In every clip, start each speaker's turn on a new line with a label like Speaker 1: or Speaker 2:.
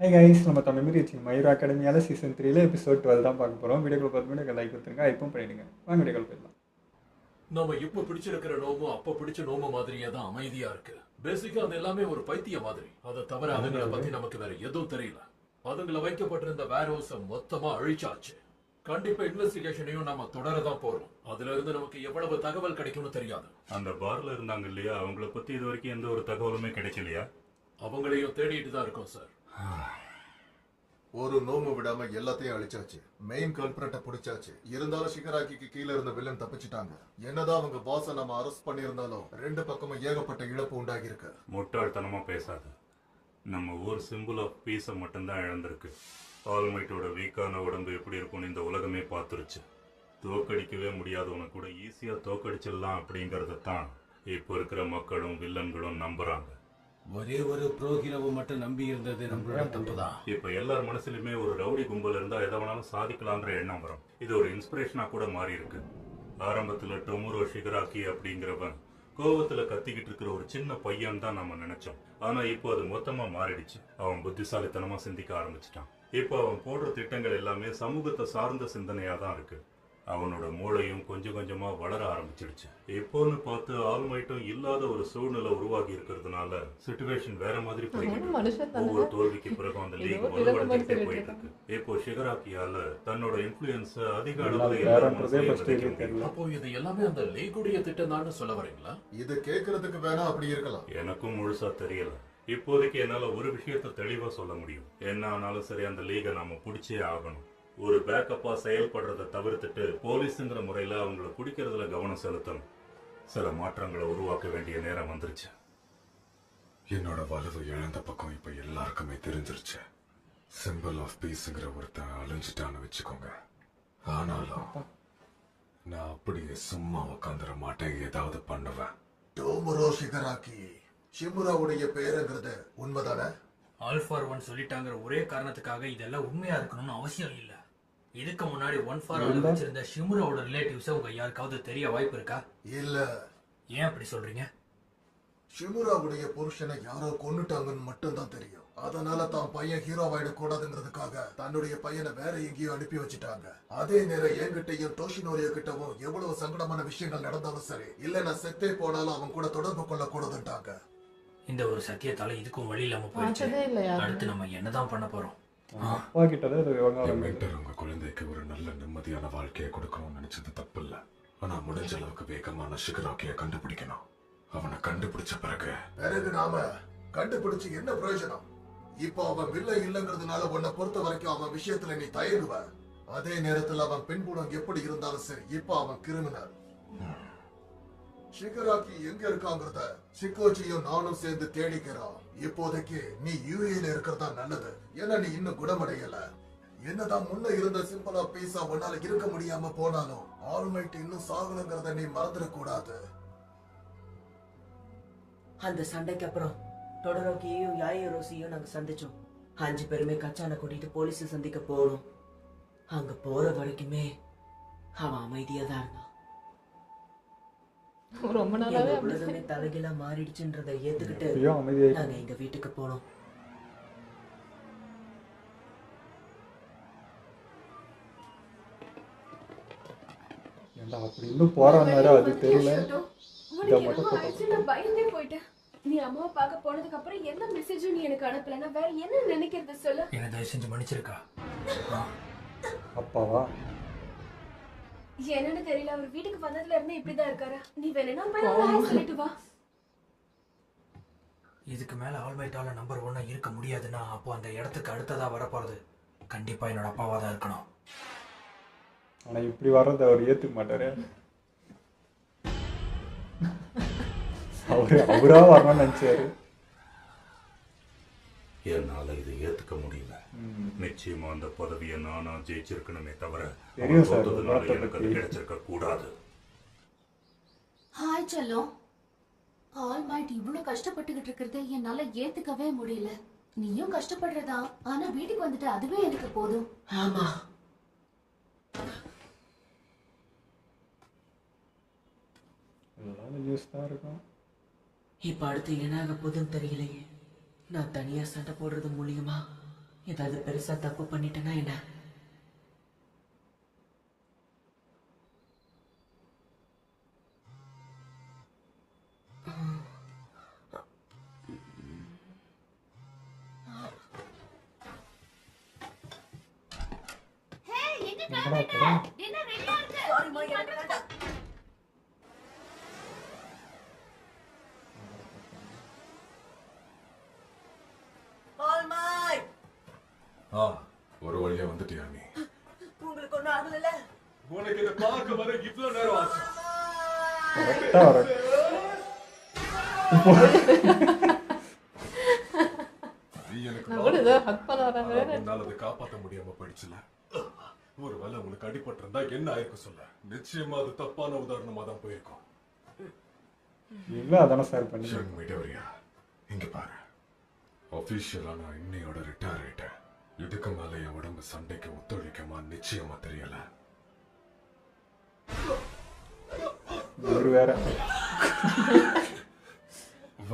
Speaker 1: Hi guys, நம்ம தமிழ் மீறி வச்சுங்க மயூர் அகாடமியால் சீசன் 3 எபிசோட் 12 தான் பார்க்க போகிறோம். வீடியோக்குள்ள பார்த்து மீடியோ லைக் கொடுத்துருங்க, ஐப்பும் பண்ணிடுங்க. வாங்க வீடியோக்குள்ள போயிடலாம்.
Speaker 2: நம்ம இப்ப பிடிச்சிருக்கிற நோமும் அப்ப பிடிச்ச நோம மாதிரியே தான் அமைதியா இருக்கு. பேசிக்கா அது எல்லாமே ஒரு பைத்திய மாதிரி. அதை தவிர அதுங்களை பத்தி நமக்கு வேற எதுவும் தெரியல. அதுங்களை வைக்கப்பட்டிருந்த வேர் ஹவுஸ மொத்தமா அழிச்சாச்சு. கண்டிப்பா இன்வெஸ்டிகேஷனையும் நாம தொடரதான் போறோம். அதுல இருந்து நமக்கு எவ்வளவு தகவல் கிடைக்கும்னு தெரியாது.
Speaker 3: அந்த பார்ல இருந்தாங்க இல்லையா, அவங்கள பத்தி இது வரைக்கும் எந்த ஒரு தகவலுமே கிடைக்கலையா?
Speaker 2: அவங்களையும் தேடிட்டு தான் இருக்கோம் சார்.
Speaker 4: ஒரு நோம விடாம எல்லாத்தையும் அழிச்சாச்சு. மெயின் கல்பிரட்டை பிடிச்சாச்சு. இருந்தாலும் ஷிகராக்கிக்கு கீழே இருந்த வில்லன் தப்பிச்சிட்டாங்க. என்னதான் அவங்க பாஸ நம்ம அரெஸ்ட் பண்ணியிருந்தாலும் ரெண்டு பக்கமும் ஏகப்பட்ட இழப்பு உண்டாகி இருக்கு.
Speaker 3: முட்டாள்தனமா பேசாத. நம்ம ஊர் சிம்பிள் ஆஃப் பீஸை மட்டும்தான் இழந்திருக்கு. ஆல்மைட்டோட வீக்கான உடம்பு எப்படி இருக்கும்னு இந்த உலகமே பார்த்துருச்சு. தோக்கடிக்கவே முடியாதவனை கூட ஈஸியா தோக்கடிச்சிடலாம் அப்படிங்கறத தான் இப்போ இருக்கிற மக்களும் வில்லன்களும் நம்புறாங்க.
Speaker 5: ஒரே ஒரு ப்ரோ ஹீரோவை மட்டும் நம்பி இருந்தது நம்மளோட தப்பு தான்.
Speaker 3: இப்ப எல்லார் மனசுலயுமே ஒரு ரவுடி கும்பல் இருந்தா எதை வேணாலும் சாதிக்கலாங்கிற எண்ணம் வரும். இது ஒரு இன்ஸ்பிரேஷனா கூட மாறி இருக்கு. ஆரம்பத்துல டொமுரோ ஷிகராக்கி அப்படிங்கிறவன் கோவத்துல கத்திக்கிட்டு இருக்கிற ஒரு சின்ன பையன் தான் நம்ம நினைச்சோம். ஆனா இப்போ அது மொத்தமா மாறிடுச்சு. அவன் புத்திசாலித்தனமா சிந்திக்க ஆரம்பிச்சிட்டான். இப்போ அவன் போடுற திட்டங்கள் எல்லாமே சமூகத்தை சார்ந்த சிந்தனையா தான் இருக்கு. அவனோட மூளையும் கொஞ்சம் கொஞ்சமா வளர ஆரம்பிச்சிடுச்சு. எப்போன்னு பார்த்து ஆல்மைட்டும் இல்லாத ஒரு சூழ்நிலை உருவாகி இருக்கிறதுனால சிச்சுவேஷன் வேற மாதிரி போயிட்டு ஒவ்வொரு தோல்விக்கு பிறகு அந்த லீக் வலுவடைஞ்சிட்டே போயிட்டு இருக்கு. இப்போ ஷிகராக்கியால தன்னோட இன்ஃபுளுயன்ஸ் அதிக அளவுல
Speaker 2: அப்போ இது எல்லாமே அந்த லீகுடைய திட்டம் தான் சொல்ல வரீங்களா?
Speaker 4: இது கேட்கறதுக்கு வேணா அப்படி இருக்கலாம்.
Speaker 3: எனக்கும் முழுசா தெரியல. இப்போதைக்கு என்னால ஒரு விஷயத்த தெளிவா சொல்ல முடியும். என்ன ஆனாலும் சரி, அந்த லீகை நாம பிடிச்சே ஆகணும். ஒரு பேக்கப்பா செயல்படுறதை தவிர்த்துட்டு போலீஸுங்கிற முறையில அவங்களை பிடிக்கிறதுல கவனம் செலுத்தணும். சில மாற்றங்களை உருவாக்க வேண்டிய நேரம் வந்துருச்சு.
Speaker 6: என்னோட வலது இழந்த பக்கம் இப்ப எல்லாருக்குமே தெரிஞ்சிருச்சு. சிம்பிள் ஆஃப் பீஸ்ங்கிற ஒருத்தன் அழிஞ்சிட்டான்னு வச்சுக்கோங்க. ஆனாலும் நான் அப்படியே சும்மா உட்காந்துட மாட்டேன், ஏதாவது பண்ணுவேன்.
Speaker 4: டோமுரோ ஷிகராக்கி ஷிமுராவுடைய பேருங்கிறது உண்மைதானே?
Speaker 7: ஆல் ஃபார் ஒன் சொல்லிட்டாங்கிற ஒரே காரணத்துக்காக இதெல்லாம் உண்மையா இருக்கணும்னு அவசியம் இல்லை. இதுக்கு முன்னாடி ஒன் ஃபார் ஆல் வச்சிருந்த ஷிமுராவோட ரிலேட்டிவ்ஸ் உங்க யாருக்காவது தெரிய வாய்ப்பு இருக்கா?
Speaker 4: இல்ல.
Speaker 7: ஏன் அப்படி சொல்றீங்க?
Speaker 4: ஷிமுராவுடைய புருஷனை யாரோ கொன்னுட்டாங்கன்னு மட்டும் தான் தெரியும். அதனால தான் பையன் ஹீரோவாயிட கூடாதுங்கிறதுக்காக தன்னுடைய பையனை வேற எங்கேயோ அனுப்பி வச்சுட்டாங்க. அதே நேரம் என்கிட்டயும் டோஷினோரியோ கிட்டவும் எவ்வளவு சங்கடமான விஷயங்கள் நடந்தாலும் சரி, இல்ல நான் செத்தே போனாலும் அவன் கூட தொடர்பு கொள்ள கூடாதுட்டாங்க.
Speaker 7: இந்த ஒரு சத்தியத்தால இதுக்கும் வழி இல்லாம போயிடுச்சு. அடுத்து நம்ம என்னதான் பண்ண போறோம்?
Speaker 1: அப்பா கிட்டதான் இது விவகாரம்.
Speaker 6: உங்க குழந்தைக்கு ஒரு நல்ல நிம்மதியான வாழ்க்கையை கொடுக்கணும்னு நினைச்சது தப்பு இல்ல. ஆனா முடிஞ்ச அளவுக்கு வேகமான ஷிகராக்கிய கண்டுபிடிக்கணும். அவனை கண்டுபிடிச்ச பிறகு
Speaker 4: நாம கண்டுபிடிச்சு என்ன பிரயோஜனம்? இப்போ அவன் வில்லை இல்லங்கிறதுனால உன்னை பொறுத்த வரைக்கும் அவன் விஷயத்துல நீ தயங்குவ. அதே நேரத்தில் அவன் பின்புலம் எப்படி இருந்தாலும் சரி, இப்போ அவன் கிரிமினல். ஷிகராக்கி எங்க இருக்காங்கிறத ஷிகோச்சியும் நானும் சேர்ந்து தேடிக்கிறோம். இப்போதைக்கு நீ யூஏல இருக்கிறதா நல்லது. ஏன்னா நீ இன்னும் குணமடையல. என்னதான் முன்ன இருந்த சிம்பிளா பீஸா உன்னால இருக்க முடியாம போனாலும் ஆல்மைட் இன்னும் சாகலங்கிறத நீ மறந்துடக்கூடாது.
Speaker 8: அந்த சண்டைக்கு அப்புறம் டொடரோக்கியையும் யாயோரோசியும் நாங்க சந்திச்சோம். 5 பேருமே கச்சான கூட்டிட்டு போலீஸை சந்திக்க போனோம். அங்க போற வரைக்குமே அவன் அமைதியா தான் இருந்தான்.
Speaker 9: ரொம்ப நாளாவே
Speaker 8: உலகமே தலைகீழா மாறிடுச்சுன்றதை ஏத்துக்கிட்டு நாங்க எங்க வீட்டுக்கு போனோம்.
Speaker 1: அப்படி இன்னும் போறாரு அது தெரியல.
Speaker 9: பயந்தே போயிட்டேன். நீ அம்மாவை பார்க்க போனதுக்கு அப்புறம் எந்த மெசேஜும் நீ எனக்கு அனுப்பல. நான் வேற என்ன நினைக்கிறது சொல்லு.
Speaker 7: என்ன தயவு செஞ்சு மன்னிச்சிருக்கா?
Speaker 1: அப்பாவா
Speaker 9: என்னன்னு தெரியல. அவர் வீட்டுக்கு வந்ததுல இருந்து இப்படிதான் இருக்காரு. நீ வேணா போய் சொல்லிட்டு வா.
Speaker 7: இதுக்கு மேல ஆல்மைட்டால நம்பர் 1 இருக்க முடியாதுன்னா அப்போ அந்த இடத்துக்கு அடுத்ததா வரப்போறது கண்டிப்பா என்னோட அப்பாவா தான் இருக்கணும்.
Speaker 1: ஆனா இப்படி வர்றத அவர் ஏத்துக்க மாட்டாரு. அவரா வரணும்னு நினைச்சாரு.
Speaker 3: என்னால இதை ஏத்துக்க முடியல. நிச்சயமா அந்த பதவியை நானா ஜெயிச்சிருக்கணுமே தவிர எனக்கு அது கிடைச்சிருக்க கூடாது.
Speaker 9: ஹாய் செல்லம். ஆல்மைட் இவ்வளவு கஷ்டப்பட்டுக்கிட்டு இருக்கிறது என்னால ஏத்துக்கவே முடியல. நீயும் கஷ்டப்படுறதா, ஆனா வீட்டுக்கு வந்துட்டு அதுவே எனக்கு போதும்.
Speaker 8: ஆமா,
Speaker 1: நியூஸ் தான் இருக்கும்.
Speaker 8: இப்ப அடுத்து என்ன ஆக போதுன்னு தெரியலையே. நான் தனியா சண்டை போடுறது மூலியமா ஏதாவது பெருசா தப்பு பண்ணிட்டேன்னா என்ன?
Speaker 1: என்னடா படம்?
Speaker 6: ஒரு வழியா வந்துட்டியா நீ?
Speaker 8: உங்களுக்கு ஒண்ணும் ஆகல?
Speaker 6: உனக்கு இதை பார்க்க வர இவ்வளவு நேரம் ஆச்சு.
Speaker 1: கரெக்டா வர
Speaker 6: நீ எனக்கு
Speaker 10: நான் கூட ஏதோ ஹக் பண்ண வராங்க.
Speaker 6: உன்னால அதை காப்பாற்ற முடியாம போயிடுச்சுல. ஒருவேளை உங்களுக்கு அடிபட்டிருந்தா என்ன ஆயிருக்கும் சொல்ல. நிச்சயமா அது தப்பான உதாரணமா தான் போயிருக்கும்.
Speaker 1: இல்லை அதானே சார் பண்ணி
Speaker 6: மீடியா இங்க பாரு. ஆபீஷியலா நான் இன்னையோட ரிட்டையர் ஆயிட்டேன். இதுக்கு மேல என் உடம்பு சண்டைக்கு ஒத்துழைக்குமா நிச்சயமா தெரியல.
Speaker 1: ஒரு வேற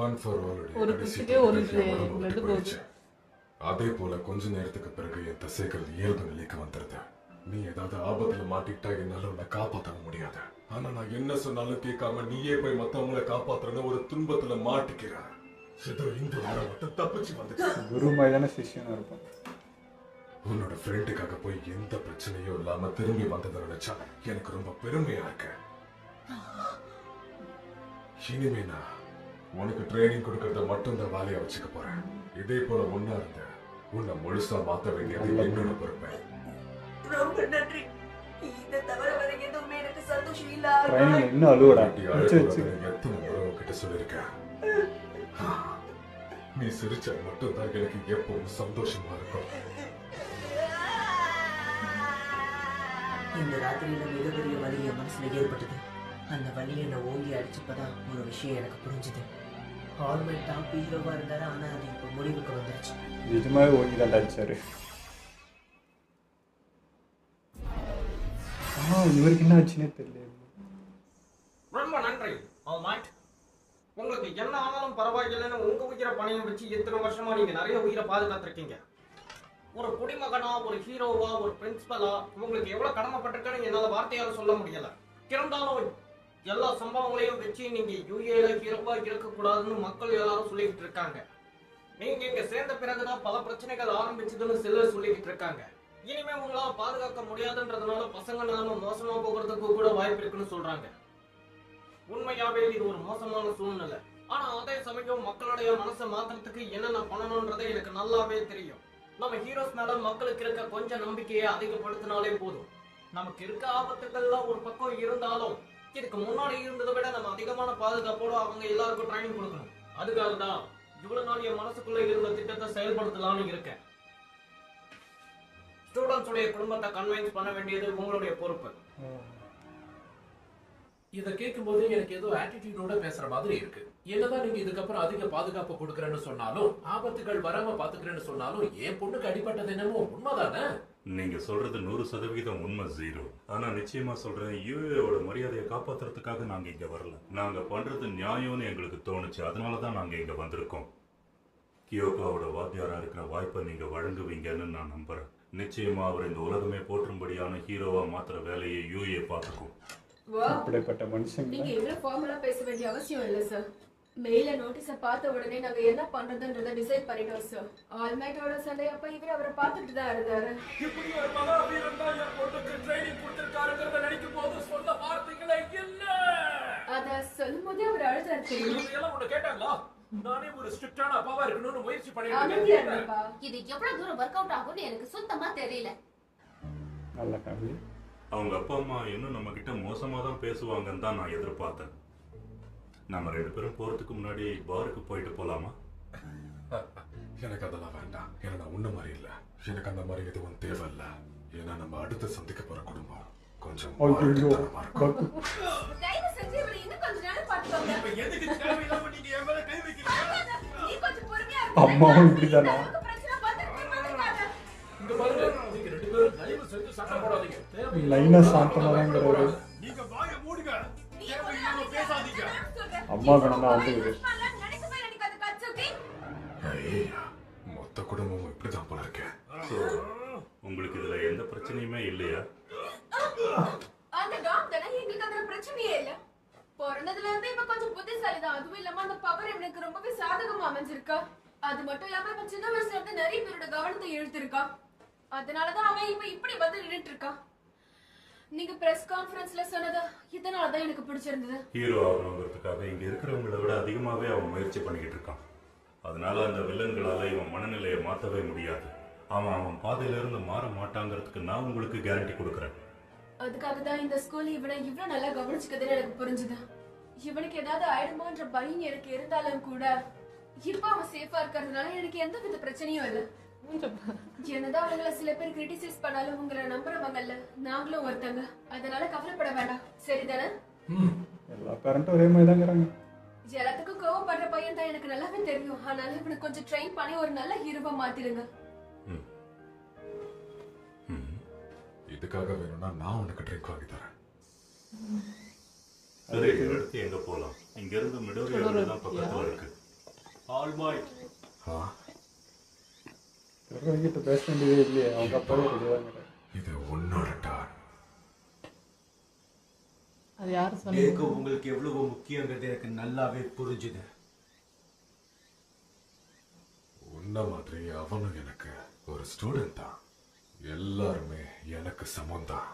Speaker 6: ஒன் ஃபார் ஆல்
Speaker 10: ஒரு குச்சிக்கே ஒரு blood போகுது.
Speaker 6: அதே போல கொஞ்ச நேரத்துக்கு பிறகு என் தசைகள் இயல்பு நிலைக்கு வந்துருது. நீ ஏதாவது ஆபத்துல மாட்டிக்கிட்டா என்னால உன்னை காப்பாற்ற முடியாது. ஆனா நான் என்ன சொன்னாலும் கேட்காம நீயே போய் மத்தவங்களை காப்பாத்துறன்னு ஒரு துன்பத்துல மாட்டிக்கிற. ஏதோ இந்த நேரம் மட்டும் தப்பிச்சு வந்துட்டு
Speaker 1: குரு மாதிரி தானே சிஷ்யனா இருப்பான்.
Speaker 6: உன்னோட ஃப்ரெண்டுக்காக போய் எந்த பிரச்சனையும் இல்லாம திரும்பி வந்ததை நினைச்சா எனக்கு ரொம்ப பெருமையா இருக்கு. இனிமே நான் உனக்கு ட்ரைனிங் கொடுக்கறத மட்டும் தான் வேலையா வச்சுக்க போறேன். இதே போல ஒன்னா இருந்த உன்னை முழுசா மாத்த வேண்டியது என்னோட பொறுப்பு.
Speaker 8: ரொம்ப நன்றி. இதை தவிர வேற எதுவுமே எனக்கு சந்தோஷம் இல்ல.
Speaker 1: ட்ரைனிங் இன்னும் அழுவடா.
Speaker 6: எத்தனை முறை உன்கிட்ட சொல்லிருக்கேன். நீ சிரிச்சா மட்டும் தான் எனக்கு எப்பவும் சந்தோஷமா இருக்கும்.
Speaker 8: இந்த ராத்திரியில மிகப்பெரிய வலி என் மனசுல ஏற்பட்டது. அந்த வலியை என்ன ஓங்கி அடிச்சப்பதான் ஒரு விஷயம் எனக்கு புரிஞ்சுது. ஆல்மைட் டாப் ஹீரோவா இருந்தாரு, ஆனா அது இப்ப முடிவுக்கு வந்துருச்சு.
Speaker 1: நிஜமாவே ஓங்கி தான் அடிச்சாரு. இவருக்கு என்ன ஆச்சுன்னே தெரியல.
Speaker 11: ரொம்ப நன்றி ஆல்மைட். உங்களுக்கு என்ன ஆனாலும் பரவாயில்லைன்னு உங்க உயிரை பணையம் வச்சு எத்தனை வருஷமா நீங்க நிறைய உயிரை பாதுகாத்திருக்கீங்க. ஒரு குடிமகனா, ஒரு ஹீரோவா, ஒரு பிரின்சிபலா உங்களுக்கு எவ்வளவு கடமைப்பட்டிருக்கேன்னு என்னால வார்த்தையால சொல்ல முடியல. இருந்தாலும் எல்லா சம்பவங்களையும் வச்சு நீங்க யூஏல ஹீரோவா இருக்கக்கூடாதுன்னு மக்கள் எல்லாரும் சொல்லிக்கிட்டு இருக்காங்க. நீங்க இங்க சேர்ந்த பிறகுதான் பல பிரச்சனைகள் ஆரம்பிச்சதுன்னு சிலர் சொல்லிக்கிட்டு இருக்காங்க. இனிமே உங்களால பாதுகாக்க முடியாதுன்றதுனால பசங்க நிலைமை மோசமா போகிறதுக்கு கூட வாய்ப்பு இருக்குன்னு சொல்றாங்க. உண்மையாவே இது ஒரு மோசமான சூழ்நிலை. ஆனா அதே சமயம் மக்களுடைய மனசை மாத்துறதுக்கு என்னென்ன பண்ணணும்ன்றதை எனக்கு நல்லாவே தெரியும். நம்ம ஹீரோஸ் மேல மக்களுக்கு இருக்க கொஞ்சம் நம்பிக்கையை அதிகப்படுத்தினாலே போதும். நமக்கு இருக்க ஆபத்துக்கள்லாம் ஒரு பக்கம் இருந்தாலும் இதுக்கு முன்னாடி இருந்ததை விட நம்ம அதிகமான பாதுகாப்போட அவங்க எல்லாருக்கும் ட்ரைனிங் கொடுக்கணும். அதுக்காக தான் இவ்வளவு நாள் என் மனசுக்குள்ள இருந்த திட்டத்தை செயல்படுத்தலாம்னு இருக்கேன். ஸ்டூடெண்ட்ஸ் உடைய குடும்பத்தை கன்வின்ஸ் பண்ண வேண்டியது உங்களுடைய பொறுப்பு.
Speaker 2: இதை கேட்கும்போது எனக்கு ஏதோ ஆட்டிடியூடோட பேசுற மாதிரி இருக்கு. என்னதான் நீங்க இதுக்கப்புறம் அதிக பாதுகாப்பு கொடுக்கறேன்னு சொன்னாலும், ஆபத்துகள் வராம பாத்துக்கிறேன்னு சொன்னாலும், என் பொண்ணுக்கு அடிபட்டது என்னமோ உண்மைதானே?
Speaker 3: நீங்க சொல்றது 100% உண்மை ஜீரோ. ஆனா நிச்சயமா சொல்றேன், யூஏவோட மரியாதையை காப்பாத்துறதுக்காக நாங்க இங்க வரல. நாங்க பண்றது நியாயம்னு எங்களுக்கு தோணுச்சு. அதனாலதான் நாங்க இங்க வந்திருக்கோம். கியோகாவோட வாத்தியாரா இருக்கிற வாய்ப்பை நீங்க வழங்குவீங்கன்னு நான் நம்புறேன். நிச்சயமா அவர் இந்த உலகமே போற்றும்படியான ஹீரோவா மாத்திர வேலையை யூஏ பார்த்துக்கும்.
Speaker 1: அப்படிப்பட்ட மனுஷங்க
Speaker 9: நீங்க இவ்வளவு ஃபார்மலா பேச வேண்டிய அவசியம் இல்ல சார். மெயில நோட்டீஸ பார்த்த உடனே நாங்க என்ன பண்றதுன்றத டிசைட் பண்ணிட்டோம் சார். ஆல்மைட்டோட சண்டை அப்ப இவர் அவரை பார்த்துட்டு தான் இருந்தாரு.
Speaker 2: இப்படி ஒரு மகாவீரன் தான் என் பொண்ணுக்கு ட்ரைனிங் கொடுத்திருக்காருங்கிறத நினைக்கும் போது சொல்ல வார்த்தைகளே இல்ல.
Speaker 9: அத சொல்லும் போதே அவர் அழுதாரு தெரியுமா?
Speaker 2: இதெல்லாம் உன்னை கேட்டாங்களா? நானே ஒரு ஸ்ட்ரிக்டான அப்பாவா இருக்கணும்னு முயற்சி
Speaker 9: அமைதியா
Speaker 2: பண்ணிட்டு
Speaker 9: இருப்பா.
Speaker 10: இது எவ்வளவு தூரம் ஒர்க் அவுட் ஆகும்னு எனக்கு சுத்தமா தெரியல.
Speaker 1: நல்ல ஃபேமிலி.
Speaker 3: அவங்க அப்பா அம்மா இன்னும் நம்ம கிட்ட மோசமா தான் பேசுவாங்கன்னு தான் நான் எதிர்பார்த்தேன். நம்ம 2 பேரும் போறதுக்கு முன்னாடி பாருக்கு போயிட்டு போலாமா?
Speaker 6: எனக்கு அதெல்லாம் வேண்டாம். ஏன்னா நான் உன்ன மாதிரி இல்ல. எனக்கு அந்த மாதிரி எதுவும் தேவையில்ல. ஏன்னா நம்ம அடுத்து சந்திக்க போற குடும்பம் கொஞ்சம் மாறுபட்டதனமா இருக்கும்.
Speaker 9: தயவு செஞ்சு இவரை இன்னும் கொஞ்ச நேரம் பார்த்துக்கோங்க.
Speaker 2: இப்ப எதுக்கு தேவையில்லாம நீங்க என் மேல கை வைக்கிறீங்க?
Speaker 9: நீ கொஞ்சம் பொறுமையா இரு.
Speaker 1: அம்மாவும் இப்படிதானா?
Speaker 9: பிரச்சனை பார்த்துட்டு வந்துட்டாங்க.
Speaker 2: இங்க பாருங்க, நீங்க 2 பேரும் தயவு செஞ்சு சண்டை போடாதீங்க.
Speaker 1: லைனா சாந்தமாதாங்கிறாரு.
Speaker 2: நீங்க வாயை மூடுங்க. தேவையில்லாம பேசாதீங்க.
Speaker 1: அம்மா கணம் தான் வந்து
Speaker 6: ஐயா, மொத்த குடும்பமும் இப்படிதான் போல இருக்கேன்.
Speaker 3: பிரச்சனையுமே இல்லையா?
Speaker 9: அந்த டாக் தானே, எங்களுக்கு அதுல பிரச்சனையே இல்ல. பிறந்ததுல இருந்து இப்ப கொஞ்சம் புத்திசாலி தான். அதுவும் இல்லாம அந்த பவர் இவனுக்கு ரொம்பவே சாதகமா அமைஞ்சிருக்கா. அது மட்டும் இல்லாம இப்ப சின்ன வயசுல இருந்து நிறைய பேரோட கவனத்தை இழுத்திருக்கா. அதனாலதான் அவன் இப்ப இப்படி வந்து நின்னுட்டு இருக்கான். நீங்க பிரஸ் கான்ஃபரன்ஸ்ல சொன்னது இதனாலதான் எனக்கு பிடிச்சிருந்தது.
Speaker 3: ஹீரோ ஆகணுங்கிறதுக்காக இங்க இருக்கிறவங்களை விட அதிகமாவே அவன் முயற்சி பண்ணிக்கிட்டு இருக்கான். அதனால அந்த வில்லன்களால இவன் மனநிலையை மாற்றவே முடியாது. அவன் பாதையில இருந்து மாற மாட்டாங்கிறதுக்கு நான் உங்களுக்கு கேரண்டி கொடுக்குறேன்.
Speaker 9: அதுக்காக தான் இந்த ஸ்கூல் இவனை இவ்வளவு நல்லா கவனிச்சுக்குதுன்னு எனக்கு புரிஞ்சுது. இவனுக்கு ஏதாவது ஆயிடுமோன்ற பயம் எனக்கு இருந்தாலும் கூட இப்ப அவன் சேஃபா இருக்கிறதுனால எனக்கு எந்த வித பிரச்சனையும் இல்லை. என்னதான் அவங்கள சில பேர் கிரிட்டிசைஸ் பண்ணாலும் உங்களை நம்புறவங்கல்ல நாங்களும் ஒருத்தங்க. அதனால கவலைப்பட வேண்டாம், சரிதானே?
Speaker 1: எல்லா பேரண்ட்டும் ஒரே மாதிரி தாங்கிறாங்க.
Speaker 9: எல்லாத்துக்கும் கோவப்படுற பையன் தான் எனக்கு நல்லாவே தெரியும். ஆனாலும் இவனுக்கு கொஞ்சம் ட்ரெயின் பண்ணி ஒரு நல்ல ஹீரோவா மாத்திடுங்க.
Speaker 6: இதுக்காக வேணும்னா நான் உனக்கு ட்ரிங்க் வாங்கி தரேன்.
Speaker 3: சரி, அடுத்து எங்க போலாம்? இங்க இருந்து மிடோரியா தான் பக்கத்துல இருக்கு.
Speaker 11: All might.
Speaker 1: கிட்ட பேச வேண்டியதே இல்லையே, அவங்க அப்பாவே ரெடியாகிறாங்க.
Speaker 6: இது உன்னோட டான்.
Speaker 10: அது யாரு சொன்னீங்க?
Speaker 5: உங்களுக்கு எவ்வளவு முக்கியங்கிறது எனக்கு நல்லாவே புரிஞ்சுது.
Speaker 6: உன்ன மாதிரி அவனும் எனக்கு ஒரு ஸ்டூடெண்ட் தான். எல்லாருமே எனக்கு சமம்தான்.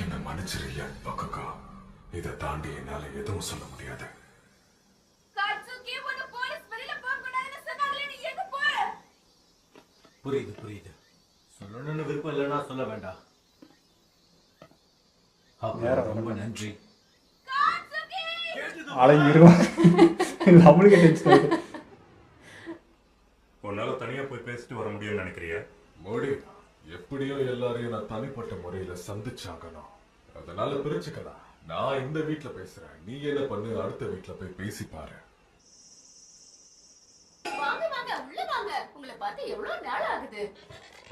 Speaker 6: என்ன மன்னிச்சிரு என் பக்கக்கா. இதை தாண்டி என்னால எதுவும் சொல்ல முடியாது.
Speaker 5: புரியுது. சொல்லணும்னு விருப்பம் இல்லைன்னா சொல்ல வேண்டாம். ரொம்ப நன்றி.
Speaker 1: அழகிருவான். நம்மளுக்கு டென்ஷன் ஆகுது.
Speaker 3: உன்னால தனியா போய் பேசிட்டு வர முடியும்னு நினைக்கிறியா?
Speaker 6: மோடி, எப்படியோ எல்லாரையும் நான் தனிப்பட்ட முறையில சந்திச்சாகணும். அதனால பிரிச்சுக்கலாம். நான் இந்த வீட்டுல பேசுறேன், நீ என்ன பண்ணு, அடுத்த வீட்டுல போய் பேசி பாரு.
Speaker 10: வாங்க வாங்க உள்ள வாங்க. உங்களை பார்த்து எவ்வளவு நாள் ஆகுது.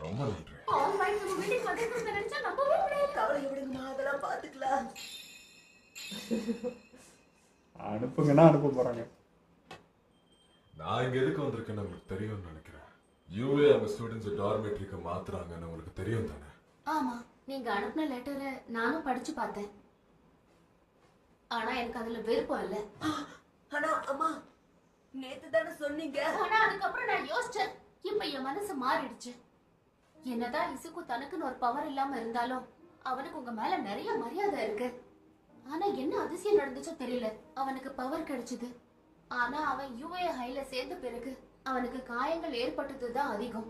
Speaker 6: ரொம்ப நன்றி.
Speaker 10: ஆல் ரைட், நம்ம வீட்டுக்கு வந்திருக்கோம்னு நினைச்சா நம்பவே முடியல.
Speaker 8: கவலை விடுங்கம்மா, அதெல்லாம் பாத்துக்கலாம்.
Speaker 1: அனுப்புங்கன்னா அனுப்ப போறாங்க.
Speaker 6: நான் இங்க எதுக்கு வந்திருக்கேன்னு உங்களுக்கு தெரியும்னு நினைக்கிறேன். யூஏ அவங்க ஸ்டூடெண்ட்ஸ் டார்மெட்ரிக்கு மாத்துறாங்கன்னு உங்களுக்கு தெரியும் தானே?
Speaker 10: ஆமா, நீங்க அனுப்பின லெட்டரை நானும் படிச்சு பார்த்தேன். ஆனா எனக்கு அதுல விருப்பம் இல்ல.
Speaker 8: ஆனா அம்மா, நேத்து தானே சொன்னீங்க.
Speaker 10: ஆனா அதுக்கப்புறம் நான் யோசிச்சேன். இப்ப என் மனசு மாறிடுச்சு. என்னதான் இசுக்கு தனக்குன்னு ஒரு பவர் இல்லாம இருந்தாலும் அவனுக்கு உங்க மேல நிறைய மரியாதை இருக்கு. ஆனா என்ன அதிசயம் நடந்துச்சோ தெரியல, அவனுக்கு பவர் கிடைச்சது. ஆனா அவன் யூஏ ஹைல சேர்ந்த பிறகு அவனுக்கு காயங்கள் ஏற்பட்டதுதான் அதிகம்.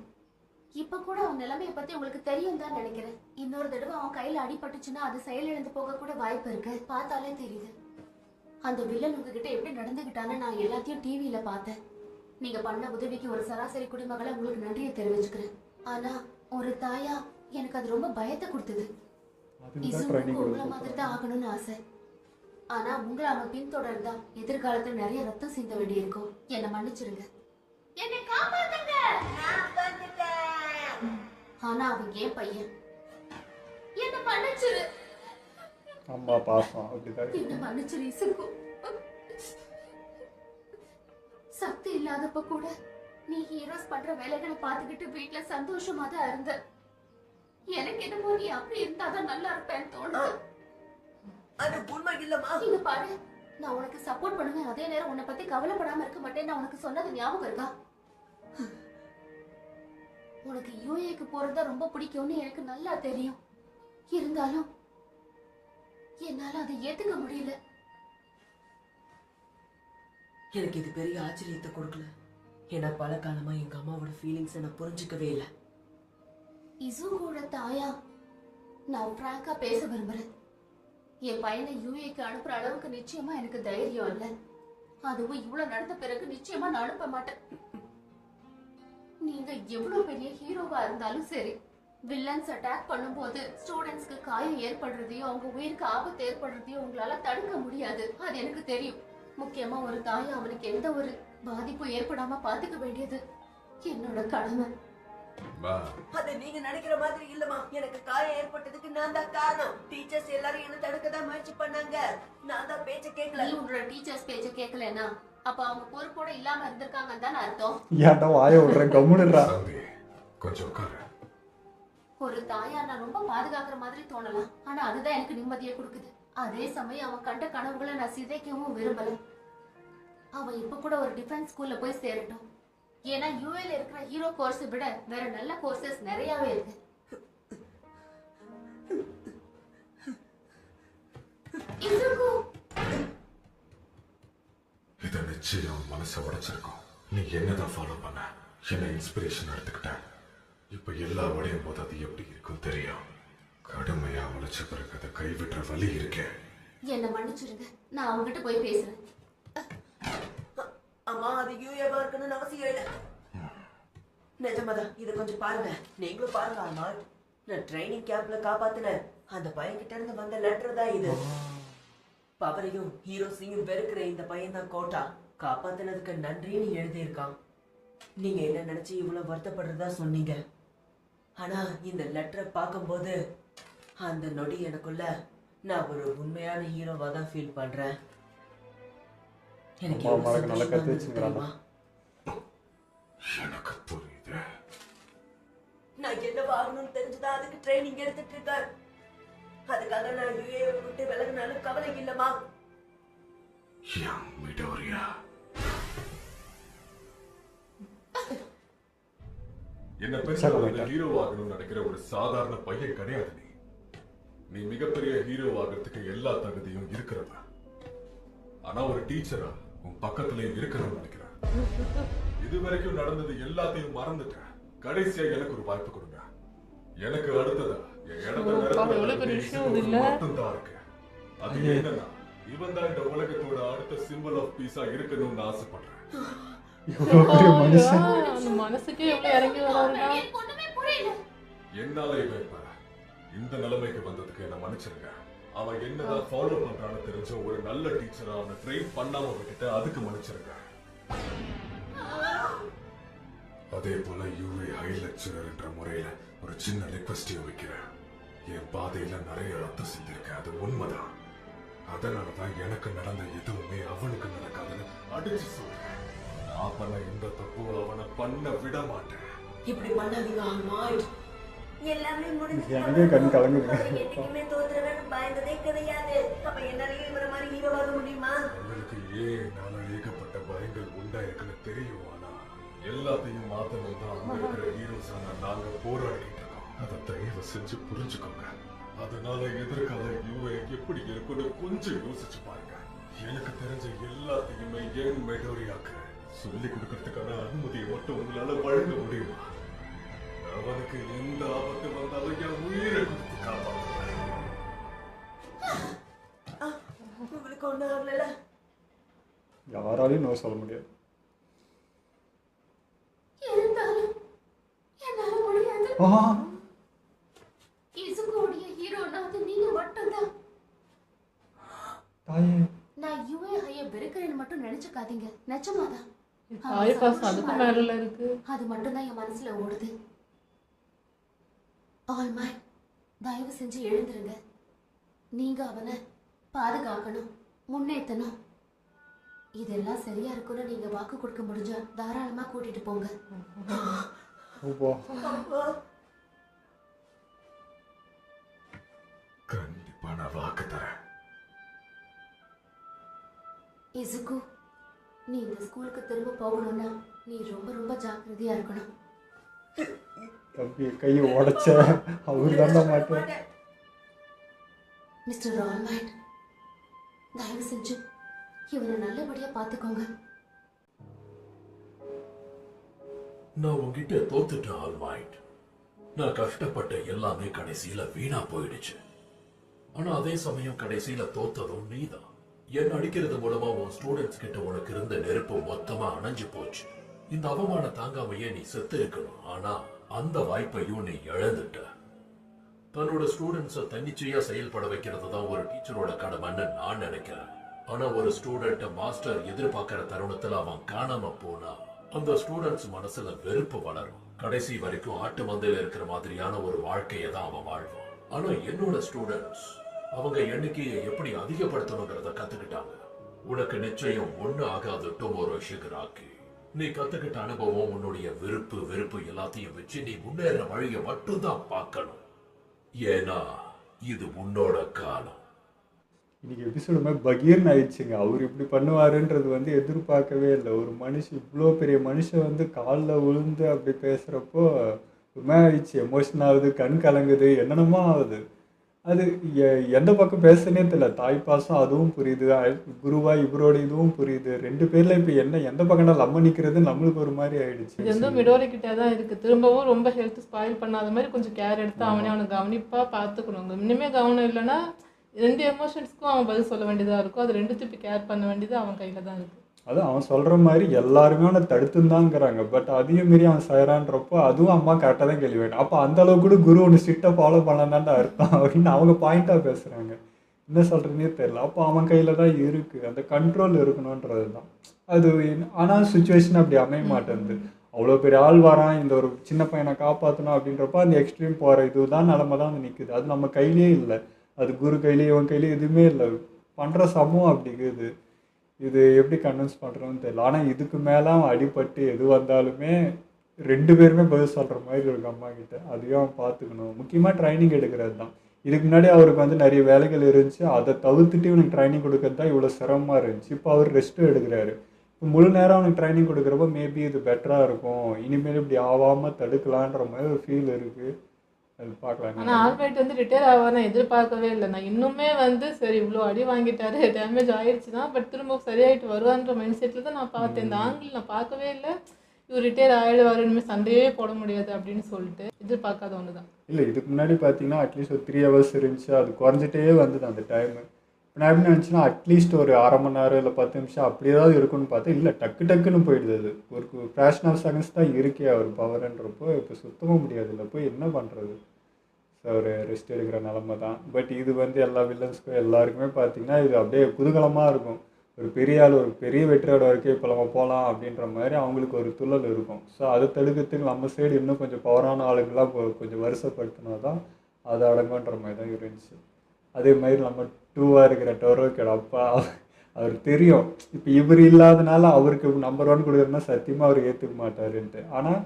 Speaker 10: இப்ப கூட அவன் நிலைமைய பத்தி உங்களுக்கு தெரியும் தான் நினைக்கிறேன். இன்னொரு தடவை அவன் கையில அடிபட்டுச்சுன்னா அது செயலிழந்து போக கூட வாய்ப்பு இருக்கு. பார்த்தாலே தெரியுது. அந்த வில்லன் உங்ககிட்ட எப்படி நடந்துகிட்டான்னு நான் எல்லாத்தையும் டிவியில பார்த்தேன். நீங்க பண்ண உதவிக்கு ஒரு சராசரி குடிமகளை உங்களுக்கு நன்றியை தெரிவிச்சுக்கிறேன். ஆனா ஒரு தாயா எனக்கு அது ரொம்ப பயத்தை கொடுத்தது. உங்களை மாதிரி தான் ஆகணும்னு ஆசை. ஆனா உங்களை அவன் பின்தொடர்ந்தா எதிர்காலத்துல நிறைய ரத்தம் சிந்த வேண்டி இருக்கும். என்னை மன்னிச்சிருங்க. என்னை காப்பாத்துங்க. ஆனா அவன் ஏன் பையன். என்ன மன்னிச்சிரு.
Speaker 1: அம்மா பாசம் அப்படிதான்.
Speaker 10: என்ன மன்னிச்சிரு இசுக்கு. சக்தி இல்லாதப்ப கூட நீ ஹீரோஸ் பண்ற வேலைகளை பார்த்துக்கிட்டு வீட்டுல சந்தோஷமா தான் இருந்த. எனக்கு என்னமோ நீ அப்படி இருந்தாதான் நல்லா இருப்பேன்னு தோணுது.
Speaker 8: அது உண்மை இல்லம்மா.
Speaker 10: இங்க பாரு, நான் உனக்கு சப்போர்ட் பண்ணுவேன், அதே நேரம் உன்னை பத்தி கவலைப்படாம இருக்க மாட்டேன். நான் உனக்கு சொன்னது ஞாபகம் இருக்கா? உனக்கு யூஏக்கு போறதா ரொம்ப பிடிக்கும்னு எனக்கு நல்லா தெரியும். இருந்தாலும் என்னால அதை ஏத்துக்க முடியல.
Speaker 8: எனக்கு இது பெரிய ஆச்சரியத்தை கொடுக்கல. ஏன்னா பல காலமா எங்க அம்மாவோட ஃபீலிங்ஸை நான் புரிஞ்சுக்கவே இல்லை.
Speaker 10: இசுகோட தாயா, நான் பிராங்கா பேச விரும்புறேன். என் பையனை யூஏக்கு அனுப்புற அளவுக்கு நிச்சயமா எனக்கு தைரியம் இல்லை. அதுவும் இவ்வளவு நடந்த பிறகு நிச்சயமா நான் அனுப்ப மாட்டேன். நீங்க எவ்வளவு பெரிய ஹீரோவா இருந்தாலும் சரி, வில்லன்ஸ் அட்டாக் பண்ணும்போது ஸ்டூடெண்ட்ஸ்க்கு காயம் ஏற்படுறதையும் அவங்க உயிருக்கு ஆபத்து ஏற்படுறதையும் உங்களால தடுக்க முடியாது. அது எனக்கு தெரியும். முக்கியமா ஒரு தாய் அவனுக்கு எந்த ஒரு பாதிப்பும் ஏற்படாம பாத்துக்க வேண்டியது என்னோட கடமை.
Speaker 8: அது நீங்க நினைக்கிற மாதிரி இல்லமா. எனக்கு காயம் ஏற்பட்டதுக்கு நான் தான் காரணம். டீச்சர்ஸ் எல்லாரும் என்ன தடுக்க தான் முயற்சி பண்ணாங்க. நான் தான் பேச்ச கேட்கல.
Speaker 10: நீ உன்னோட டீச்சர்ஸ் பேச்ச கேட்கலனா அப்ப அவங்க பொறுப்போட இல்லாம இருந்திருக்காங்கன்னு தானே அர்த்தம்.
Speaker 1: ஏன்டா வாய விடுற, கம்முனுடா.
Speaker 6: கொஞ்சம் உட்காரு.
Speaker 10: ஒரு தாயா நான் ரொம்ப பாதுகாக்கிற மாதிரி தோணலாம், ஆனா அதுதான் எனக்கு நிம்மதியை கொடுக்குது. அதே சமயம் அவன் கண்ட கனவுகளை நான் சிதைக்கவும் விரும்பல. அவன் இப்ப கூட ஒரு டிஃபென்ஸ் ஸ்கூல்ல போய் சேரட்டும். ஏன்னா யூஏல இருக்கிற ஹீரோ கோர்ஸ் விட வேற நல்ல கோர்சஸ் நிறையவே இருக்கு.
Speaker 6: இத நிச்சயம் மனசை உடைச்சிருக்கும். நீ என்னதான் ஃபாலோ பண்ண, என்ன இன்ஸ்பிரேஷன் எடுத்துக்கிட்ட. இப்ப எல்லா வடையும் போது அது எப்படி இருக்கும் தெரியும். கடுமையா உழைச்ச பிறகு அதை கைவிட்டுற வழி இருக்கேன்.
Speaker 10: என்ன மன்னிச்சிருங்க, நான் அவங்ககிட்ட போய் பேசுறேன்.
Speaker 8: அம்மா அது யூஏவா இருக்கணும்னு அவசியம் இல்லை. நிஜமாதான், இதை கொஞ்சம் பாருங்க, நீங்களும் பாருங்க. அம்மா நான் ட்ரைனிங் கேம்ப்ல காப்பாத்தின அந்த பையன்கிட்ட இருந்து வந்த லெட்டர் தான் இது. பவரையும் ஹீரோஸையும் வெறுக்கிற இந்த பையன் தான் கோட்டா. காப்பாத்தினதுக்கு நன்றின்னு எழுதியிருக்கான். நீங்க என்ன நினைச்சு இவ்வளவு வருத்தப்படுறதா சொன்னீங்க. ஆனா இந்த லெட்டரை பார்க்கும்போது அந்த நொடி எனக்குள்ள நான் ஒரு உண்மையான ஹீரோவா தான் ஃபீல் பண்றேன். எனக்கு எவ்வளவு சந்தோஷமா இருந்துச்சு தெரியுமா?
Speaker 6: எனக்கு புரியுது.
Speaker 8: நான் என்ன ஆகணும்னு தெரிஞ்சுதான் அதுக்கு ட்ரைனிங் எடுத்துட்டு இருக்கேன். அதுக்காக நான் யூஏ விட்டு விலகினாலும் கவலை இல்லமா.
Speaker 6: மிடோரியா, என்ன பெரிய ஹீரோ ஆகணும்னு நினைக்கிற ஒரு சாதாரண பையன் கிடையாது. நீ மிகப்பெரிய ஹீரோ ஆகிறதுக்கு எல்லா தகுதியும் இருக்கிறவ. ஆனா ஒரு டீச்சரா உன் பக்கத்துல இருக்கணும்னு நினைக்கிறேன். இதுவரைக்கும் நடந்தது எல்லாத்தையும் மறந்துட்டேன். கடைசியா எனக்கு ஒரு வாய்ப்பு கொடுங்க. எனக்கு அடுத்ததா என் இடத்த மட்டும்தான் இருக்கு. அது என்னன்னா, இவன் தான் இந்த உலகத்தோட அடுத்த சிம்பிள் ஆஃப் பீஸா இருக்கணும்னு ஆசைப்படுறேன். என்னால இவன் இப்ப இந்த நிலைமைக்கு வந்ததுக்கு என்ன மன்னிச்சிருங்க. அவன் என்னதான் ஃபாலோ பண்றான்னு தெரிஞ்ச ஒரு நல்ல டீச்சரா அவனை ட்ரெயின் பண்ணாம விட்டுட்டு அதுக்கு மன்னிச்சிருங்க. அதே போல யூஏ ஹை லெக்சரர் என்ற முறையில ஒரு சின்ன ரெக்வெஸ்டையும் வைக்கிறேன். என் பாதையில நிறைய ரத்தம் சிந்திருக்கேன், அது உண்மைதான். அதனாலதான் எனக்கு நடந்த எதுவுமே அவனுக்கு நடக்காதுன்னு அடிச்சு சொல்றேன். நான் பண்ண இந்த தப்பு அவனை பண்ண விட மாட்டேன்.
Speaker 8: இப்படி பண்ணாதீங்க ஆல்மைட். எல்லாமே முடிஞ்சு என்னைக்குமே தோத்துறவேன்னு பயந்ததே கிடையாது. அப்ப என்னாலேயே இவர மாதிரி ஹீரோவாக முடியுமா?
Speaker 6: உங்களுக்கு என்னால ஏகப்பட்ட பயங்கள் உண்டாயிருக்குன்னு தெரியும். ஆனா எல்லாத்தையும் மாத்தணும் தான் அங்க இருக்கிற ஹீரோஸான நாங்க போராடிட்டு இருக்கோம். அதை தயவு செஞ்சு புரிஞ்சுக்கோங்க. அதனால எதிர்கால யூஏ எப்படி இருக்குன்னு கொஞ்சம் யோசிச்சு பாருங்க. எனக்கு தெரிஞ்ச எல்லாத்தையுமே என் மெடோரியாக்கு சொல்லி கொடுக்கறதுக்கான அனுமதியை மட்டும் உங்களால வழங்க முடியுமா? அவனுக்கு எந்த ஆபத்து வந்தாலும் என் உயிரை கொடுத்து காப்பாற்றுவேன்.
Speaker 8: உங்களுக்கு ஒன்றும் ஆகல.
Speaker 1: யாராலையும் நோ சொல்ல முடியாது.
Speaker 10: இசுகோடைய ஹீரோனா அது நீங்க மட்டும்தான். நான் யூஏ ஹைய வெறுக்கிறேன்னு மட்டும் நினைச்சுக்காதீங்க. நிஜமாதான் அது மட்டும்தான் என் மனசுல ஓடுது. ஆல்மைட், தயவு செஞ்சு எழுந்துருங்க. நீங்க அவனை பாதுகாக்கணும், முன்னேற்றணும். இதெல்லாம் சரியா இருக்குன்னு நீங்க வாக்கு கொடுக்க முடிஞ்சா தாராளமா கூட்டிட்டு போங்க.
Speaker 6: கண்டிப்பா நான் வாக்கு தரேன்.
Speaker 10: இசுகு, நீ இந்த ஸ்கூலுக்கு திரும்ப போகணும்னா நீ ரொம்ப ரொம்ப ஜாக்கிரதையா இருக்கணும்.
Speaker 1: தம்பி கையை உடைச்ச அவரு தான் மாட்டேன்.
Speaker 10: மிஸ்டர் ஆல்மைட், தயவு செஞ்சு இவனை நல்லபடியா பாத்துக்கோங்க.
Speaker 2: நான் உங்ககிட்ட தோத்துட்டேன் ஆல்மைட். நான் கஷ்டப்பட்ட எல்லாமே கடைசியில வீணா போயிடுச்சு. ஆனா அதே சமயம் கடைசியில தோத்ததும் நீதான். என்ன அடிக்கிறது மூலமா உன் ஸ்டூடெண்ட்ஸ் கிட்ட உனக்கு இருந்த நெருப்பு மொத்தமா அணைஞ்சு போச்சு. இந்த அவமானம் தாங்காமையே நீ செத்து இருக்கணும். ஆனா அந்த வாய்ப்பையும் நீ இழந்துட்ட. தன்னோட ஸ்டூடெண்ட்ஸை தன்னிச்சையா செயல்பட வைக்கிறது தான் ஒரு டீச்சரோட கடமைன்னு நான் நினைக்கிறேன். ஆனா ஒரு ஸ்டூடெண்ட்டை மாஸ்டர் எதிர்பார்க்கிற தருணத்துல அவன் காணாம போனா அந்த ஸ்டூடெண்ட்ஸ் மனசுல வெறுப்பு வளரும். கடைசி வரைக்கும் ஆட்டு மந்தையில இருக்கிற மாதிரியான ஒரு வாழ்க்கையை தான் அவன் வாழ்வான். ஆனா என்னோட ஸ்டூடெண்ட்ஸ் அவங்க எண்ணிக்கையை எப்படி அதிகப்படுத்தணுங்கிறத கத்துக்கிட்டாங்க. உனக்கு நிச்சயம் ஒண்ணு ஆகாது டுமாரோ ஷிகராக்கி. நீ கத்துக்கிட்ட அனுபவம், உன்னுடைய விருப்பு வெறுப்பு எல்லாத்தையும் வச்சு நீ முன்னேற வழியை மட்டும்தான் பார்க்கணும். ஏன்னா இது உன்னோட காலம்.
Speaker 1: இன்னைக்கு எபிசோடு பகீர்னு ஆயிடுச்சுங்க. அவர் இப்படி பண்ணுவாருன்றது வந்து எதிர்பார்க்கவே இல்லை. ஒரு மனுஷன், இவ்வளோ பெரிய மனுஷன் வந்து காலில் விழுந்து அப்படி பேசுகிறப்போ ரொம்ப ஆயிடுச்சு. எமோஷன் ஆகுது, கண் கலங்குது, என்னென்னமோ ஆகுது. அது எந்த பக்கம் பேசுனே தெரியல. தாய் பாசம் அதுவும் புரியுது, குருவா இவரோட இதுவும் புரியுது. ரெண்டு பேர்ல இப்போ எந்த பக்கம்னா நம்ம நிற்கிறது நம்மளுக்கு ஒரு மாதிரி ஆயிடுச்சு.
Speaker 12: இது வந்து மிடோரி கிட்டே தான் இருக்குது. திரும்பவும் ரொம்ப ஹெல்த் ஸ்பாயில் பண்ணாத மாதிரி கொஞ்சம் கேர் எடுத்து அவனை கவனிப்பாக பார்த்துக்கணுங்க. இன்னுமே கவனம் இல்லைன்னா 2 எமோஷன்ஸ்க்கும் அவன் பதில் சொல்ல வேண்டியதாக இருக்கும். அது 2 திருப்பி கேர் பண்ண வேண்டியது அவன் கையில் தான் இருக்குது.
Speaker 1: அதுவும் அவன் சொல்கிற மாதிரி எல்லாருமே அவனை தடுத்துந்தாங்கிறாங்க. பட் அதையும் மீறி அவன் செய்கிறான்றப்போ அதுவும் அம்மா கரெக்டாக தான் கேள்வி வேணும். அப்போ அந்த அளவுக்கு கூட குரு ஒன்று ஸ்ட்ரிக்டை ஃபாலோ பண்ணலான்னு அர்த்தம் அப்படின்னு அவங்க பாயிண்டாக பேசுகிறாங்க. என்ன சொல்கிறதுனே தெரியல. அப்போ அவன் கையில் தான் இருக்குது, அந்த கண்ட்ரோல் இருக்கணுன்றது தான் அது. ஆனால் சுச்சுவேஷன் அப்படி அமைய மாட்டேங்குது. அவ்வளோ பெரிய ஆள் வரான், இந்த ஒரு சின்ன பையனை காப்பாற்றணும் அப்படின்றப்ப அந்த எக்ஸ்ட்ரீம் போகிற இதுதான் நிலமை தான் வந்து நிற்குது. அது நம்ம கையிலே இல்லை, அது குரு கையிலேயே இவன் கையிலேயே எதுவுமே இல்லை. பண்ணுற சமம் அப்படிங்குது. இது எப்படி கன்வின்ஸ் பண்ணுறோன்னு தெரியல. ஆனால் இதுக்கு மேலே அவன் அடிபட்டு எது வந்தாலுமே 2 பேருமே பதில் சொல்கிற மாதிரி இருக்கும் அம்மா கிட்ட. அதையும் அவன் பார்த்துக்கணும். முக்கியமாக ட்ரைனிங் எடுக்கிறது தான். இதுக்கு முன்னாடி அவருக்கு வந்து நிறைய வேலைகள் இருந்துச்சு, அதை தவிர்த்துட்டு இவனுக்கு ட்ரைனிங் கொடுக்கறது தான் இவ்வளோ சிரமமாக இருந்துச்சு. இப்போ அவர் ரெஸ்ட்டும் எடுக்கிறாரு. இப்போ முழு நேரம் அவனுக்கு ட்ரைனிங் கொடுக்குறப்போ மேபி இது பெட்டராக இருக்கும், இனிமேல் இப்படி ஆகாமல் தடுக்கலான்ற மாதிரி ஒரு ஃபீல் இருக்குது. அது பார்க்கலாம்.
Speaker 12: ஆனால் ஆல்பர்ட் வந்து ரிட்டையர் ஆவார் நான் எதிர்பார்க்கவே இல்லை. நான் இன்னுமே வந்து சரி இவ்வளோ அடி வாங்கிட்டாரு, டேமேஜ் ஆயிடுச்சு தான், பட் திரும்ப சரியாயிட்டு வருவான்ற மைண்ட் செட்டில் தான் நான் பார்த்தேன். இந்த ஆங்கிள் நான் பார்க்கவே இல்லை. இவர் ரிட்டையர் ஆகிடுவார், இனிமேல் சண்டையே போட முடியாது அப்படின்னு சொல்லிட்டு எதிர்பார்க்காத ஒன்று தான்.
Speaker 1: இல்லை, இதுக்கு முன்னாடி பார்த்தீங்கன்னா அட்லீஸ்ட் ஒரு 3 ஹவர்ஸ் இருந்துச்சு, அது குறைஞ்சிட்டே வந்தது அந்த டைமு. இப்போ நான் எப்படி நினச்சின்னா அட்லீஸ்ட் ஒரு 1/2 மணி நேரம் இல்லை 10 நிமிஷம் அப்படி ஏதாவது இருக்குன்னு பார்த்தா இல்லை, டக்குன்னு போயிடுது. அது ஒரு ஃப்ராக்ஷன் ஆஃப் செகண்ட்ஸ் தான் இருக்கே அவர் பவர்ன்றப்போ இப்போ சுத்தமாக முடியாது. இல்லை போய் என்ன பண்ணுறது. ஸோ ஒரு ரெஸ்ட் எடுக்கிற நிலமை தான். பட் இது வந்து எல்லா வில்லன்ஸ்க்கும் எல்லாருக்குமே பார்த்தீங்கன்னா இது அப்படியே குதூகலமாக இருக்கும். ஒரு பெரிய ஆள், ஒரு பெரிய வெற்றியோட வரைக்கும் இப்போ நம்ம போகலாம் அப்படின்ற மாதிரி அவங்களுக்கு ஒரு துள்ளல் இருக்கும். ஸோ அதை தடுக்கிறதுக்கு நம்ம சைடு இன்னும் கொஞ்சம் பவரான ஆளுங்களாம் கொஞ்சம் வருஷப்படுத்தினா தான் அது அடங்குன்ற மாதிரி தான் இருந்துச்சு. அதே மாதிரி நம்ம 2ஆக இருக்கிற டோரோக்கோட அப்பா, அவர் தெரியும் இப்போ இவர் இல்லாதனால அவருக்கு நம்பர் 1 கொடுக்குறதுனா சத்தியமாக அவர் ஏற்றுக்க மாட்டாருன்ட்டு. ஆனால்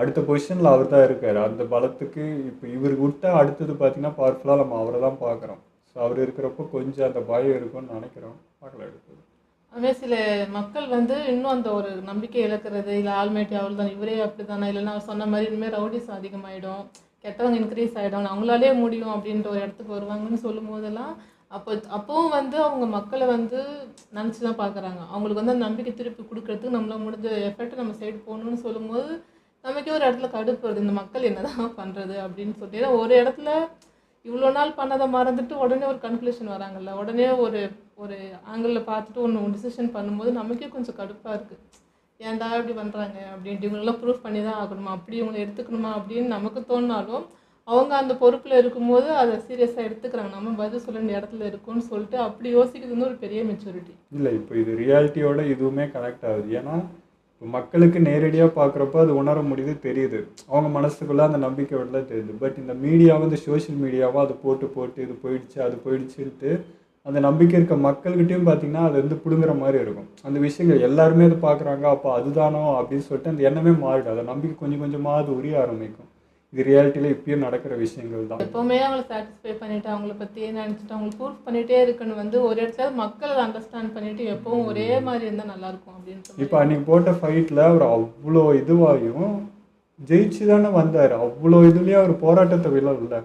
Speaker 1: அடுத்த பொசிஷனில் அவர் தான் இருக்கார். அந்த பலத்துக்கு இப்போ இவருக்கு விட்டால் அடுத்தது பார்த்தீங்கன்னா பவர்ஃபுல்லாக நம்ம அவரை தான் பார்க்குறோம். ஸோ அவர் இருக்கிறப்போ கொஞ்சம் அந்த பயம் இருக்கும்னு நினைக்கிறோம். பார்க்கலாம் எடுத்தது.
Speaker 12: அதுவே சில மக்கள் வந்து இன்னும் அந்த ஒரு நம்பிக்கை இழக்கிறது, இல்லை ஆல்மேட்டி அவள் தான் இவரே அப்படி தானே, இல்லைன்னா அவர் சொன்ன மாதிரி இனிமேல் ரவுடிஸ் அதிகமாகிடும், கெட்டவங்க இன்க்ரீஸ் ஆகிடும், அவங்களாலே முடியும் அப்படின்ற ஒரு இடத்துக்கு வருவாங்கன்னு சொல்லும் போதெல்லாம் அப்போவும் வந்து அவங்க மக்களை வந்து நினச்சி தான் பார்க்குறாங்க. அவங்களுக்கு வந்து அந்த நம்பிக்கை திருப்பி கொடுக்கறதுக்கு நம்மளால் முடிஞ்ச எஃபர்ட் நம்ம சைடு போகணுன்னு சொல்லும்போது நமக்கே ஒரு இடத்துல கடுப்பு வருது, இந்த மக்கள் என்ன தான் பண்ணுறது அப்படின்னு சொல்லிட்டு. ஏன்னா ஒரு இடத்துல இவ்வளோ நாள் பண்ணதை மறந்துட்டு உடனே ஒரு கன்க்ளூஷன் வராங்கல்ல, உடனே ஒரு ஒரு ஆங்கிளில் பார்த்துட்டு ஒன்று டிசிஷன் பண்ணும்போது நமக்கே கொஞ்சம் கடுப்பாக இருக்குது. ஏன்டா இப்படி பண்ணுறாங்க அப்படின்ட்டு, இவங்களெல்லாம் ப்ரூஃப் பண்ணி தான் ஆகணுமா, அப்படி இவங்களை எடுத்துக்கணுமா அப்படின்னு நமக்கு தோணினாலும் அவங்க அந்த பொறுப்பில் இருக்கும்போது அதை சீரியஸாக எடுத்துக்கிறாங்க. நம்ம பதில் சொல்ல வேண்டிய இடத்துல இருக்கும்னு சொல்லிட்டு அப்படி யோசிக்கிறது வந்து ஒரு பெரிய மெச்சூரிட்டி.
Speaker 1: இல்லை, இப்போ இது ரியாலிட்டியோட இதுவுமே கனெக்ட் ஆகுது. ஏன்னா இப்போ மக்களுக்கு நேரடியாக பார்க்குறப்ப அது உணர முடியுது, தெரியுது, அவங்க மனசுக்குள்ளே அந்த நம்பிக்கை விடல தெரியுது. பட் இந்த மீடியாவும், இந்த சோஷியல் மீடியாவும் அதை போட்டு இது போயிடுச்சு அது போயிடுச்சுன்ட்டு அந்த நம்பிக்கை இருக்க மக்கள்கிட்டையும் பார்த்தீங்கன்னா அது வந்து பிடுங்குற மாதிரி இருக்கும். அந்த விஷயங்கள் எல்லாருமே அதை பார்க்குறாங்க, அப்போ அதுதானோ அப்படின்னு சொல்லிட்டு அந்த எண்ணமே மாறிடும். அதை நம்பிக்கை கொஞ்சம் கொஞ்சமாக அது உரிய ஆரம்பிக்கும். இது ரியாலிட்டியில் இப்பயும் நடக்கிற விஷயங்கள் தான்.
Speaker 12: எப்போவுமே அவங்களை சாட்டிஸ்ஃபை பண்ணிவிட்டு அவங்கள பற்றியே நினச்சிட்டு அவங்களுக்கு ப்ரூஃப் பண்ணிகிட்டே இருக்குன்னு வந்து ஒரு இடத்துல மக்கள் அண்டர்ஸ்டாண்ட் பண்ணிவிட்டு எப்போவும் ஒரே மாதிரி இருந்தால் நல்லாயிருக்கும் அப்படின்னு.
Speaker 1: இப்போ அன்றைக்கி போட்ட ஃபைட்டில் அவர் அவ்வளோ இதுவாகியும் ஜெயிச்சு தானே வந்தார். அவ்வளோ இதுலேயும் அவர் போராட்டத்தை விழல,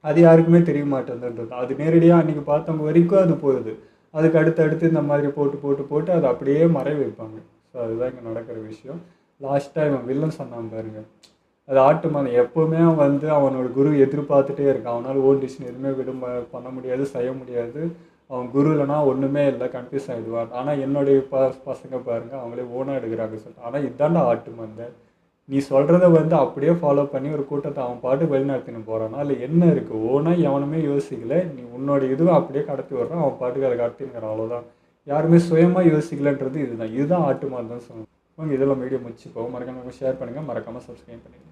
Speaker 1: அது யாருக்குமே தெரிய மாட்டேன்றது. அது நேரடியாக அன்றைக்கி பார்த்தவங்க வரைக்கும் அது போகுது. அதுக்கு அடுத்து இந்த மாதிரி போட்டு அதை அப்படியே மறைய வைப்பாங்க. ஸோ அதுதான் இங்கே நடக்கிற விஷயம். லாஸ்ட்டாக இவன் வில்லன் சொன்னான் பாருங்க, அது ஆட்டுமான எப்போவுமே வந்து அவனோட குரு எதிர்பார்த்துட்டே இருக்கான். அவனால் ஓன் டிசிஷன் எதுவுமே பண்ண முடியாது, செய்ய முடியாது. அவன் குரு இல்லைனா ஒன்றுமே இல்லை, கன்ஃபியூஸ் ஆகிடுவான். ஆனால் என்னுடைய பசங்க பாருங்கள் அவங்களே ஓனாக எடுக்கிறாங்க சொல்லிட்டு. ஆனால் இதாண்டா ஆட்டுமந்த, நீ சொல்கிறத வந்து அப்படியே ஃபாலோ பண்ணி ஒரு கூட்டத்தை அவன் பாட்டு வழிநடத்தின்னு போகிறானா, இல்லை என்ன இருக்குது, ஓனாக எவனுமே யோசிக்கலை, நீ உன்னோட இதுவை அப்படியே கடத்தி விட்றான், அவன் பாட்டுக்கு அதை கடத்தினுங்கிறான். அவ்வளோதான், யாருமே சுயமாக யோசிக்கலன்றது இதுதான் ஆட்டுமான்னு தான் சொல்லணும். இதெல்லாம் வீடியோ முடிச்சு போகும். மறக்காமல் ஷேர் பண்ணுங்கள், மறக்காமல் சப்ஸ்கிரைப் பண்ணிடுங்க.